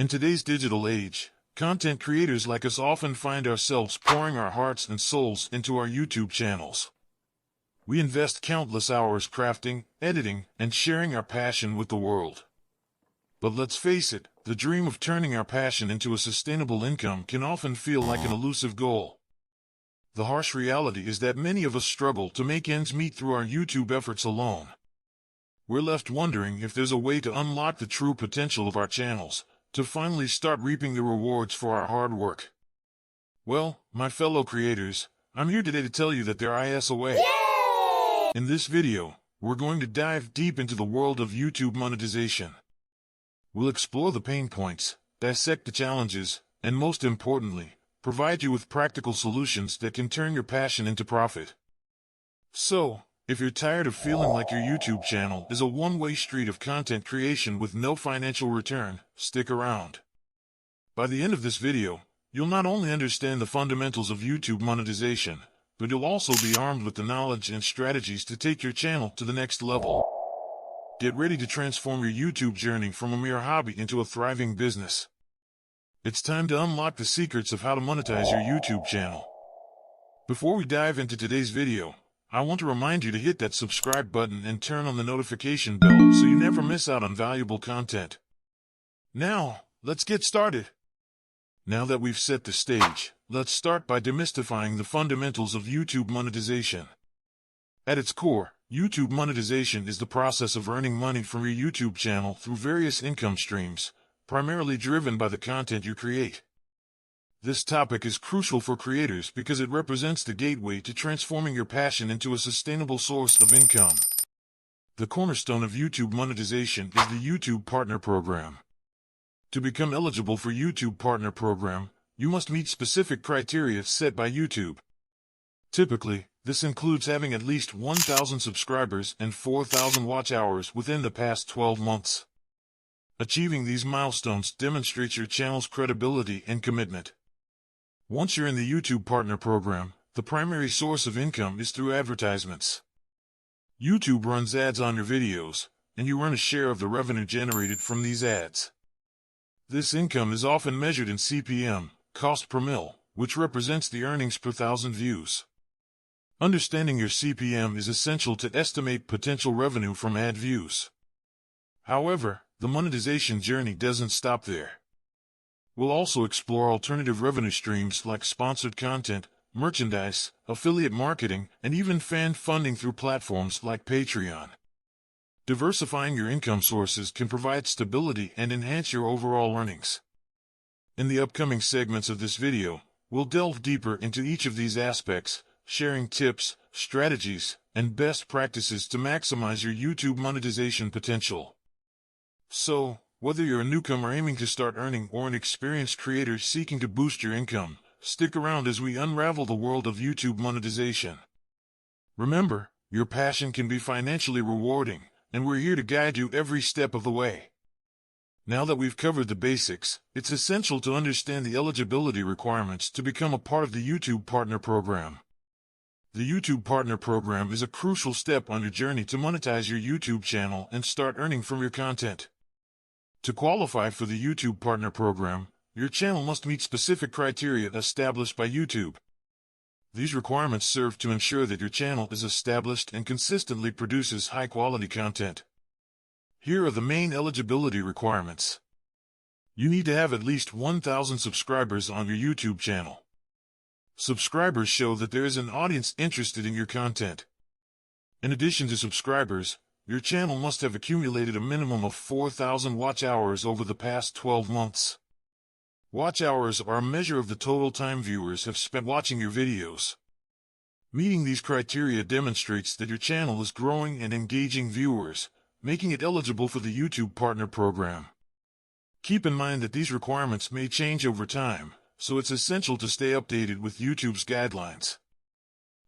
In today's digital age, content creators like us often find ourselves pouring our hearts and souls into our YouTube channels. We invest countless hours crafting, editing, and sharing our passion with the world. But let's face it, the dream of turning our passion into a sustainable income can often feel like an elusive goal. The harsh reality is that many of us struggle to make ends meet through our YouTube efforts alone. We're left wondering if there's a way to unlock the true potential of our channels, to finally start reaping the rewards for our hard work. Well, my fellow creators, I'm here today to tell you that there is a way. Yay! In this video, we're going to dive deep into the world of YouTube monetization. We'll explore the pain points, dissect the challenges, and most importantly, provide you with practical solutions that can turn your passion into profit. So, if you're tired of feeling like your YouTube channel is a one-way street of content creation with no financial return, stick around. By the end of this video, you'll not only understand the fundamentals of YouTube monetization, but you'll also be armed with the knowledge and strategies to take your channel to the next level. Get ready to transform your YouTube journey from a mere hobby into a thriving business. It's time to unlock the secrets of how to monetize your YouTube channel. Before we dive into today's video, I want to remind you to hit that subscribe button and turn on the notification bell so you never miss out on valuable content. Now, let's get started. Now that we've set the stage, let's start by demystifying the fundamentals of YouTube monetization. At its core, YouTube monetization is the process of earning money from your YouTube channel through various income streams, primarily driven by the content you create. This topic is crucial for creators because it represents the gateway to transforming your passion into a sustainable source of income. The cornerstone of YouTube monetization is the YouTube Partner Program. To become eligible for YouTube Partner Program, you must meet specific criteria set by YouTube. Typically, this includes having at least 1,000 subscribers and 4,000 watch hours within the past 12 months. Achieving these milestones demonstrates your channel's credibility and commitment. Once you're in the YouTube Partner Program, the primary source of income is through advertisements. YouTube runs ads on your videos, and you earn a share of the revenue generated from these ads. This income is often measured in CPM, cost per mille, which represents the earnings per thousand views. Understanding your CPM is essential to estimate potential revenue from ad views. However, the monetization journey doesn't stop there. We'll also explore alternative revenue streams like sponsored content, merchandise, affiliate marketing, and even fan funding through platforms like Patreon. Diversifying your income sources can provide stability and enhance your overall earnings. In the upcoming segments of this video, we'll delve deeper into each of these aspects, sharing tips, strategies, and best practices to maximize your YouTube monetization potential. So, whether you're a newcomer aiming to start earning or an experienced creator seeking to boost your income, stick around as we unravel the world of YouTube monetization. Remember, your passion can be financially rewarding, and we're here to guide you every step of the way. Now that we've covered the basics, it's essential to understand the eligibility requirements to become a part of the YouTube Partner Program. The YouTube Partner Program is a crucial step on your journey to monetize your YouTube channel and start earning from your content. To qualify for the YouTube Partner Program, your channel must meet specific criteria established by YouTube. These requirements serve to ensure that your channel is established and consistently produces high-quality content. Here are the main eligibility requirements. You need to have at least 1,000 subscribers on your YouTube channel. Subscribers show that there is an audience interested in your content. In addition to subscribers, your channel must have accumulated a minimum of 4,000 watch hours over the past 12 months. Watch hours are a measure of the total time viewers have spent watching your videos. Meeting these criteria demonstrates that your channel is growing and engaging viewers, making it eligible for the YouTube Partner Program. Keep in mind that these requirements may change over time, so it's essential to stay updated with YouTube's guidelines.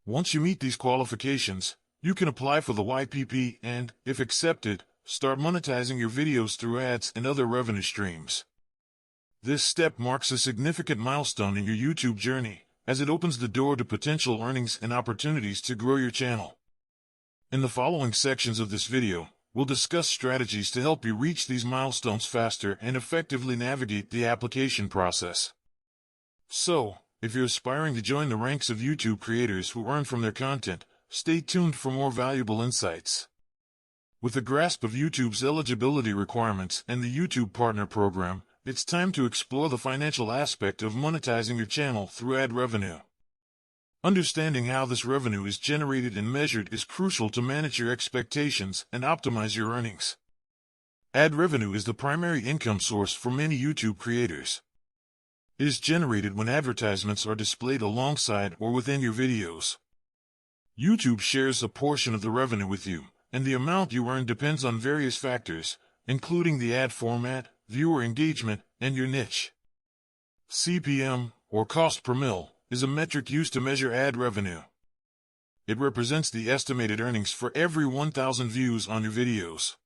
Once you meet these qualifications, you can apply for the YPP and, if accepted, start monetizing your videos through ads and other revenue streams. This step marks a significant milestone in your YouTube journey, as it opens the door to potential earnings and opportunities to grow your channel. In the following sections of this video, We'll discuss strategies to help you reach these milestones faster and effectively navigate the application process. So, if you're aspiring to join the ranks of YouTube creators who earn from their content, stay tuned for more valuable insights. With a grasp of YouTube's eligibility requirements and the YouTube Partner Program, it's time to explore the financial aspect of monetizing your channel through ad revenue. Understanding how this revenue is generated and measured is crucial to manage your expectations and optimize your earnings. Ad revenue is the primary income source for many YouTube creators. It is generated when advertisements are displayed alongside or within your videos. YouTube shares a portion of the revenue with you, and the amount you earn depends on various factors, including the ad format, viewer engagement, and your niche. CPM, or cost per mille, is a metric used to measure ad revenue. It represents the estimated earnings for every 1,000 views on your videos.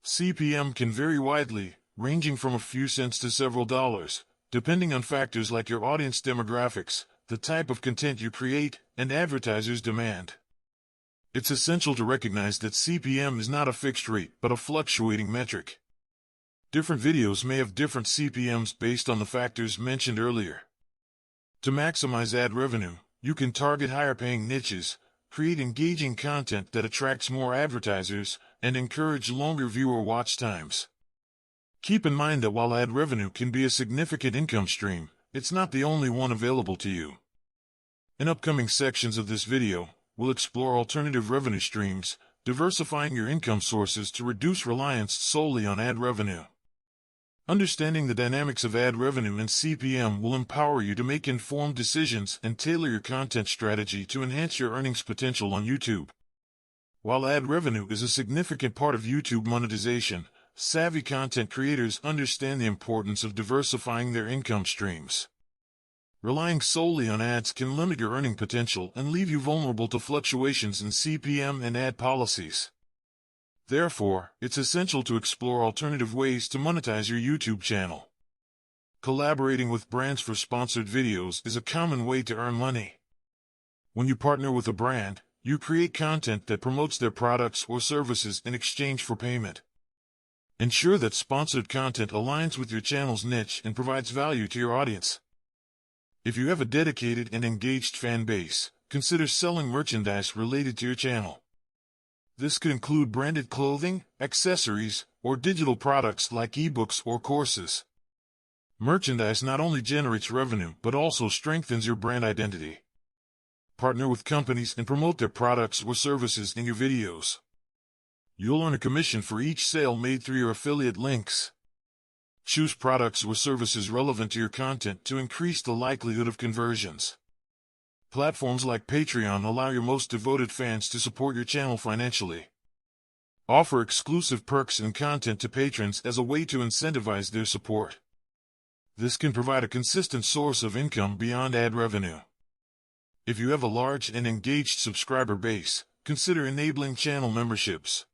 CPM can vary widely, ranging from a few cents to several dollars, depending on factors like your audience demographics, the type of content you create, and advertisers' demand. It's essential to recognize that CPM is not a fixed rate, but a fluctuating metric. Different videos may have different CPMs based on the factors mentioned earlier. To maximize ad revenue, you can target higher-paying niches, create engaging content that attracts more advertisers, and encourage longer viewer watch times. Keep in mind that while ad revenue can be a significant income stream, it's not the only one available to you. In upcoming sections of this video, we'll explore alternative revenue streams, diversifying your income sources to reduce reliance solely on ad revenue. Understanding the dynamics of ad revenue and CPM will empower you to make informed decisions and tailor your content strategy to enhance your earnings potential on YouTube. While ad revenue is a significant part of YouTube monetization, savvy content creators understand the importance of diversifying their income streams. Relying solely on ads can limit your earning potential and leave you vulnerable to fluctuations in CPM and ad policies. Therefore, it's essential to explore alternative ways to monetize your YouTube channel. Collaborating with brands for sponsored videos is a common way to earn money. When you partner with a brand, you create content that promotes their products or services in exchange for payment. Ensure that sponsored content aligns with your channel's niche and provides value to your audience. If you have a dedicated and engaged fan base, consider selling merchandise related to your channel. This could include branded clothing, accessories, or digital products like ebooks or courses. Merchandise not only generates revenue but also strengthens your brand identity. Partner with companies and promote their products or services in your videos. You'll earn a commission for each sale made through your affiliate links. Choose products or services relevant to your content to increase the likelihood of conversions. Platforms like Patreon allow your most devoted fans to support your channel financially. Offer exclusive perks and content to patrons as a way to incentivize their support. This can provide a consistent source of income beyond ad revenue. If you have a large and engaged subscriber base, consider enabling channel memberships.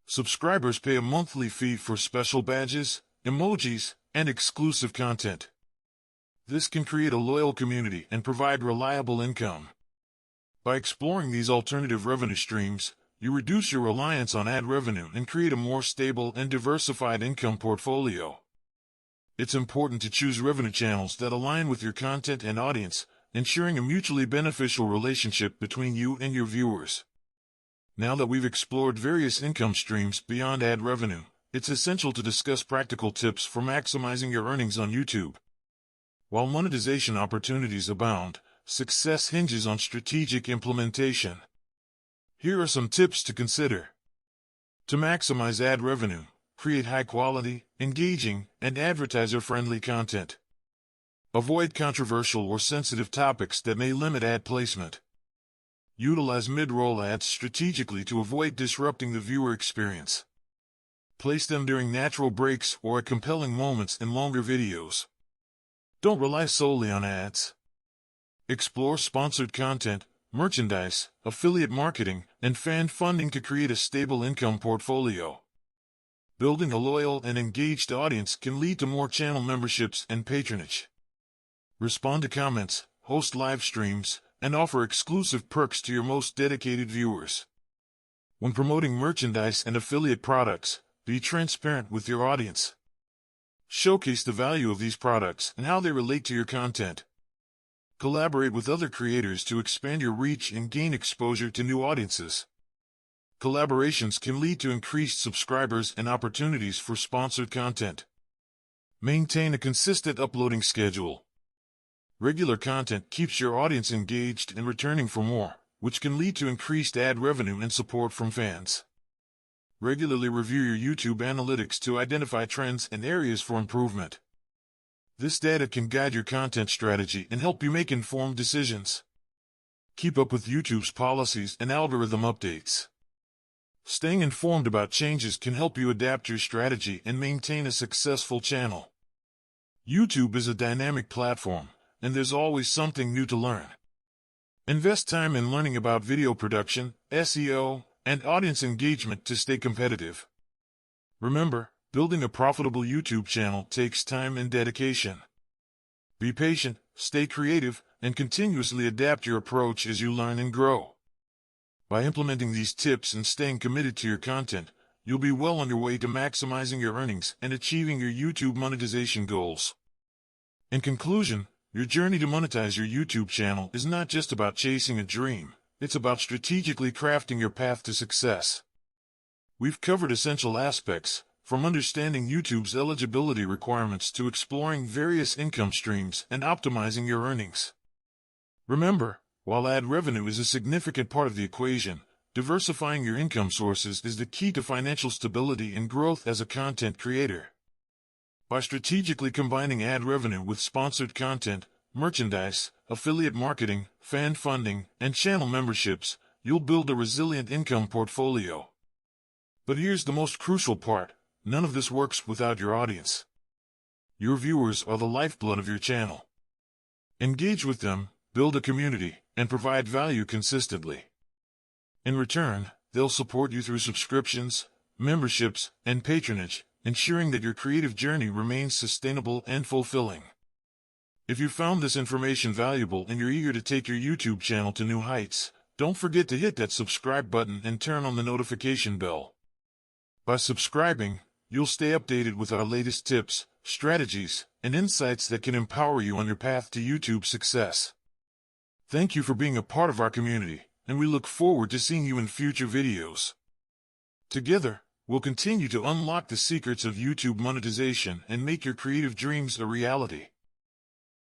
Subscribers pay a monthly fee for special badges, emojis, and exclusive content. This can create a loyal community and provide reliable income. By exploring these alternative revenue streams, you reduce your reliance on ad revenue and create a more stable and diversified income portfolio. It's important to choose revenue channels that align with your content and audience, ensuring a mutually beneficial relationship between you and your viewers. Now that we've explored various income streams beyond ad revenue, it's essential to discuss practical tips for maximizing your earnings on YouTube. While monetization opportunities abound, success hinges on strategic implementation. Here are some tips to consider. To maximize ad revenue, create high-quality, engaging, and advertiser-friendly content. Avoid controversial or sensitive topics that may limit ad placement. Utilize mid-roll ads strategically to avoid disrupting the viewer experience. Place them during natural breaks or at compelling moments in longer videos. Don't rely solely on ads. Explore sponsored content, merchandise, affiliate marketing, and fan funding to create a stable income portfolio. Building a loyal and engaged audience can lead to more channel memberships and patronage. Respond to comments, host live streams, and offer exclusive perks to your most dedicated viewers. When promoting merchandise and affiliate products, be transparent with your audience. Showcase the value of these products and how they relate to your content. Collaborate with other creators to expand your reach and gain exposure to new audiences. Collaborations can lead to increased subscribers and opportunities for sponsored content. Maintain a consistent uploading schedule. Regular content keeps your audience engaged and returning for more, which can lead to increased ad revenue and support from fans. Regularly review your YouTube analytics to identify trends and areas for improvement. This data can guide your content strategy and help you make informed decisions. Keep up with YouTube's policies and algorithm updates. Staying informed about changes can help you adapt your strategy and maintain a successful channel. YouTube is a dynamic platform, and there's always something new to learn. Invest time in learning about video production, SEO, and audience engagement to stay competitive. Remember, building a profitable YouTube channel takes time and dedication. Be patient, stay creative, and continuously adapt your approach as you learn and grow. By implementing these tips and staying committed to your content, you'll be well on your way to maximizing your earnings and achieving your YouTube monetization goals. In conclusion, your journey to monetize your YouTube channel is not just about chasing a dream, it's about strategically crafting your path to success. We've covered essential aspects, from understanding YouTube's eligibility requirements to exploring various income streams and optimizing your earnings. Remember, while ad revenue is a significant part of the equation, diversifying your income sources is the key to financial stability and growth as a content creator. By strategically combining ad revenue with sponsored content, merchandise, affiliate marketing, fan funding, and channel memberships, you'll build a resilient income portfolio. But here's the most crucial part: none of this works without your audience. Your viewers are the lifeblood of your channel. Engage with them, build a community, and provide value consistently. In return, they'll support you through subscriptions, memberships, and patronage, ensuring that your creative journey remains sustainable and fulfilling. If you found this information valuable and you're eager to take your YouTube channel to new heights, don't forget to hit that subscribe button and turn on the notification bell. By subscribing, you'll stay updated with our latest tips, strategies, and insights that can empower you on your path to YouTube success. Thank you for being a part of our community, and we look forward to seeing you in future videos. Together, we'll continue to unlock the secrets of YouTube monetization and make your creative dreams a reality.